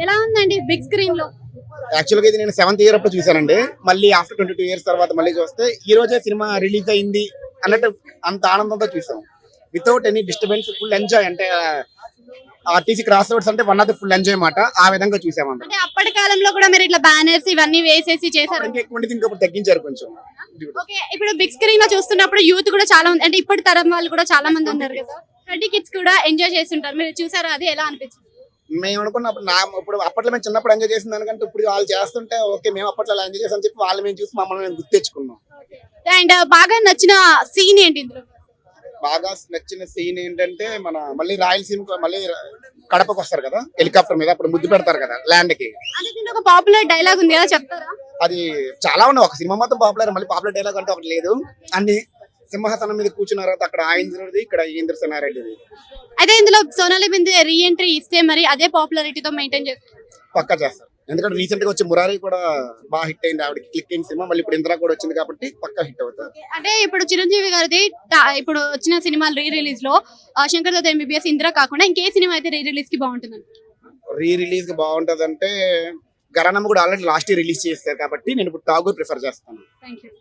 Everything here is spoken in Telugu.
ఎలా ఉందండి బిగ్ స్క్రీన్ లో? యాక్చువల్గా ఇది నేను 7th ఇయర్ అప్పుడు చూసానండి. మళ్ళీ ఆఫ్టర్ 22 ఇయర్స్ తర్వాత మళ్ళీ చూస్తే ఈ రోజే సినిమా రిలీజ్ అయింది అన్నట్టు అంత ఆనందంతో చూసాం. Without any disturbance, full enjoy. అంటే ఆర్టీసీ క్రాస్ రోడ్స్ అంటే one of the full enjoy మాట. ఆ విధంగా చూసామంట. అంటే అప్పటి కాలంలో కూడా మీరు ఇట్లా బ్యానర్స్ ఇవన్నీ వేసేసి చేశారు. ఇంకా ఎక్కువ ఉండేది, ఇంకొకటి తగ్గించారు కొంచెం. ఓకే, ఇప్పుడు బిగ్ స్క్రీన్ లో చూస్తున్నప్పుడు యూత్ కూడా చాలా మంది, అంటే ఇప్పటి తరం వాళ్ళు కూడా చాలా మంది ఉన్నారు కదా, 20 కిడ్స్ కూడా ఎంజాయ్ చేస్తుంటారు. మీరు చూసారా? అది ఎలా అనిపించింది? మేము అనుకున్నప్పుడు ఇప్పుడు అప్పట్లో మేము చిన్నప్పుడు ఎంజాయ్ చేసిన దానికంటే ఇప్పుడు వాళ్ళు చేస్తుంటే ఓకే, మేము అప్పట్లో అలా ఎంజాయ్ చేసాం చెప్పి వాళ్ళు మేము చూసి మమ్మల్ని మేము గుర్తు తెచ్చుకున్నాం. అండ్ బాగా నచ్చిన సీన్ ఏంటి ఇందులో? బాగా నచ్చిన సీన్ ఏంటంటే మళ్ళీ రాయలసీమ మళ్ళీ కడపకు వస్తారు కదా హెలికాప్టర్ మీద, అప్పుడు ముద్దు పెడతారు కదా ల్యాండ్ కి. అంటే దీంట్లో ఒక పాపులర్ డైలాగ్ ఉంది కదా, చెప్తారా? అది చాలా ఉన్నాయి, ఒక సినిమా మొత్తం పాపులర్. మళ్ళీ పాపులర్ డైలాగ్ అంటే ఒకటి లేదు. అన్ని సింహాసనం మీద కూర్చున్నారు, అక్కడ ఆయింద్రుడిది, ఇక్కడ ఇంద్ర సేనారెడ్డిది. అయితే ఇందులో సోనాలి బిందే రీ ఎంట్రీ ఇస్తే మరి అదే పాపులారిటీతో మెయింటైన్ చేస్తారు. పక్కా చేస్తారు. ఎందుకంటే రీసెంట్ గా వచ్చి మురారి కూడా బాగా హిట్ అయింది, ఆవిడకి క్లిక్ అయిన సినిమా. మళ్ళీ ఇప్పుడు ఇంద్ర కూడా వచ్చింది కాబట్టి పక్కా హిట్ అవుతారు. అంటే ఇప్పుడు చిరంజీవి గారిది ఇప్పుడు వచ్చిన సినిమాలు రీ రిలీజ్ లో శంకర్ దాదా ఎంబీబీఎస్, ఇంద్ర కాకుండా ఇంకే సినిమా అయితే రీ రిలీజ్ కి బాగుంటుంది? రీ రిలీజ్ కి బాగుంటది అంటే గరానమ్మ కూడా ఆల్రెడీ లాస్ట్ ఇయర్ రిలీజ్ చేస్తారు కాబట్టి నేను ఇప్పుడు ఠాగూర్ ప్రిఫర్ చేస్తాను. Thank you.